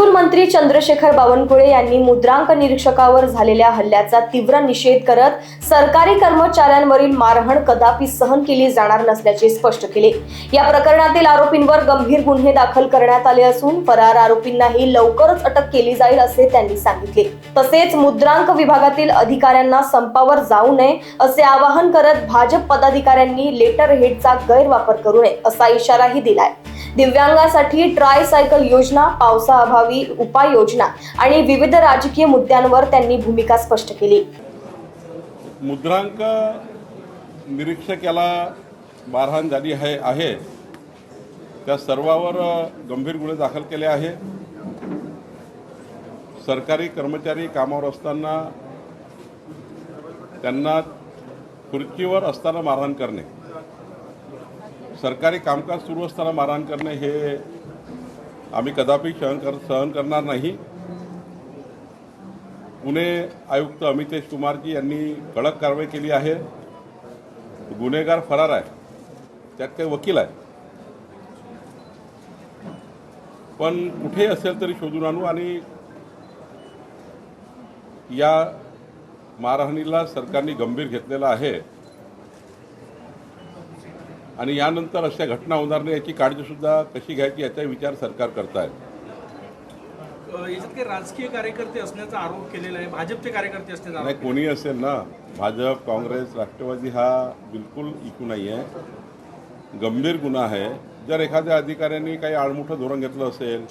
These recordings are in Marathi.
महसूल मंत्री चंद्रशेखर बावनकुळे यांनी मुद्रांक निरीक्षकावर झालेल्या हल्ल्याचा तीव्र निषेध करत सरकारी कर्मचाऱ्यांवरील मारहाण कदापि सहन केली जाणार नसल्याचे स्पष्ट केले। या प्रकरणातील आरोपींवर गंभीर गुन्हे दाखल करण्यात आले असून फरार आरोपींनाही लवकरच अटक केली जाईल असे त्यांनी सांगितले। तसेच मुद्रांक विभागातील अधिकाऱ्यांना संपावर जाऊ नये असे आवाहन करत भाजप पदाधिकाऱ्यांनी लेटर हेडचा गैरवापर करू नये असा इशाराही दिलाय। दिव्यांगांसाठी ट्रायसायकल योजना, पावसाअभावी उपाययोजना आणि विविध राजकीय मुद्द्यांवर त्यांनी भूमिका स्पष्ट केली। मुद्रांक निरीक्षक याला मारहाण झाली आहे त्या सर्वांवर गंभीर गुन्हे दाखल केले आहे। सरकारी कर्मचारी कामावर असताना त्यांना खुर्चीवर असताना मारहाण करणे, सरकारी कामकाज सुरू असताना मारहाण करणे हे आम्ही कदापि सहन करणार नाही। पुणे आयुक्त अमितेश कुमारजी यांनी कडक कारवाई केली आहे। गुन्हेगार फरार आहे, त्यात काही वकील आहे, पण कुठे असेल तरी शोधून आणू आणि या मारहाणीला सरकारने गंभीर घेतलेला आहे आणि यानंतर अशा घटना होणार नाही याची काळजी सुद्धा कशी घ्यायची याचा विचार सरकार करत आहे। याच्यात काही राजकीय कार्यकर्ते असण्याचा आरोप केलेला आहे, भाजपचे कार्यकर्ते असण्याचा नाही, कोणी असेल ना, भाजप, काँग्रेस, राष्ट्रवादी हा बिलकुल इशू नाही आहे, गंभीर गुन्हा आहे। जर एखाद्या अधिकाऱ्यांनी काही आळमुठं धोरण घेतलं असेल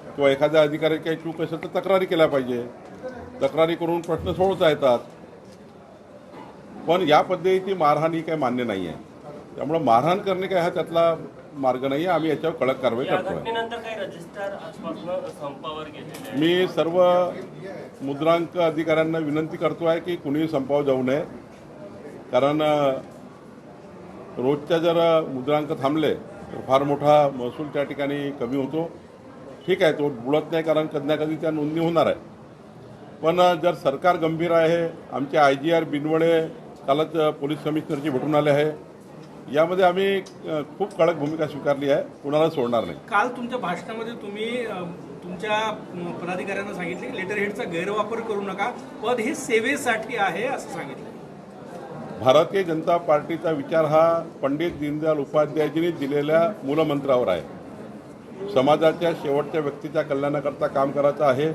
किंवा एखाद्या अधिकाऱ्याची काही चूक असेल तर तक्रारी केल्या पाहिजे, तक्रारी करून प्रश्न सोडवता येतात। पण या पद्धतीची मारहाण ही काही मान्य नाही आहे, त्यामुळे मारहाण करणे काय हा त्यातला मार्ग नाही आहे। आम्ही याच्यावर कडक कारवाई करतोय। मी सर्व मुद्रांक अधिकाऱ्यांना विनंती करतोय की कुणीही संपावर जाऊ नये, कारण रोजच्या जर मुद्रांक थांबले तर फार मोठा महसूल त्या ठिकाणी कमी होतो। ठीक आहे, तो बुडत नाही कारण कधी ना कधी त्या नोंदणी होणार आहे, पण जर सरकार गंभीर आहे, आमचे IGR बिनवडे कालच पोलीस कमिशनरची भेटून आले आहे, यामध्ये आम्ही खूप कडक भूमिका स्वीकारली आहे, कुणाला सोडणार नाही। काल तुमच्या भाषणामध्ये तुम्ही तुमच्या पदाधिकाऱ्यांना सांगितले की लेटर हेडचा गैरवापर करू नका, पद हे सेवेसाठी आहे असं सांगितलं। भारतीय जनता पार्टीचा विचार हा पंडित दीनदयाल उपाध्यायजींनी दिलेल्या मूलमंत्रावर आहे। समाजाच्या शेवटच्या व्यक्तीच्या कल्याणाकरता काम करायचं आहे।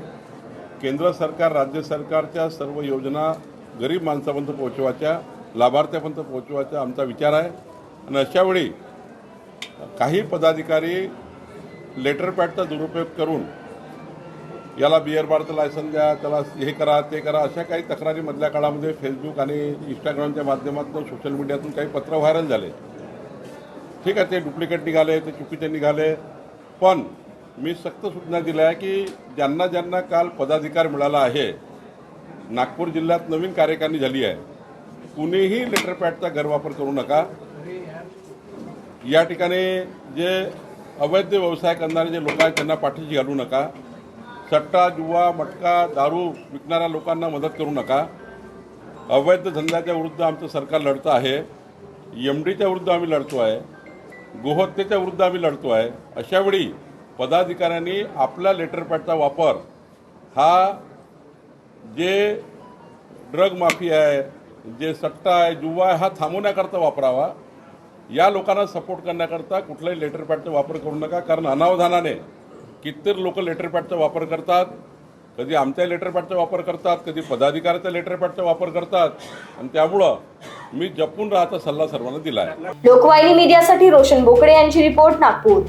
केंद्र सरकार, राज्य सरकारच्या सर्व योजना गरीब माणसापर्यंत पोहोचवायच्या, लाभार्थ्यापर्यंत पोहोचवायचा आमचा विचार आहे। आणि अशावेळी काही पदाधिकारी लेटर पॅडचा दुरुपयोग करून याला बिअर बारचं लायसन द्या, त्याला हे करा, ते करा, अशा काही तक्रारी मधल्या काळामध्ये फेसबुक आणि इंस्टाग्रामच्या माध्यमातून, सोशल मीडियातून काही पत्र व्हायरल झाले। ठीक आहे, ते डुप्लिकेट निघाले, ते चुकीचे निघाले, पण मी सक्त सूचना दिल्या आहे की ज्यांना ज्यांना काल पदाधिकार मिळाला आहे, नागपूर जिल्ह्यात नवीन कार्यकारिणी झाली आहे, कुणीही लेटर पॅडचा गैरवापर करू नका। या ठिकाणी जे अवैध व्यवसाय करणारे जे लोक आहेत त्यांना पाठीशी घालू नका। सट्टा, जुवा, मटका, दारू विकणाऱ्या लोकांना मदत करू नका। अवैध धंद्याच्या विरुद्ध आमचं सरकार लढतं आहे, MDच्या विरुद्ध आम्ही लढतो आहे, गोहत्येच्या विरुद्ध आम्ही लढतो आहे। अशावेळी पदाधिकाऱ्यांनी आपल्या लेटर पॅडचा वापर हा जे ड्रग माफिया आहे, जे सट्टा आहे, जुवा आहे, हा थांबवण्याकरता वापरावा। या लोकांना सपोर्ट करण्याकरता कुठलाही लेटर पॅडचा वापर करू नका, कारण अनावधानाने कितीतरी लोक लेटर पॅडचा वापर करतात, कधी आमच्या लेटर पॅडचा वापर करतात, कधी पदाधिकाऱ्याच्या लेटर पॅडचा वापर करतात, आणि त्यामुळं मी जपून राहायचा सल्ला सर्वांना दिला आहे। लोकवाहिनी मीडियासाठी रोशन बोकडे यांची रिपोर्ट, नागपूर।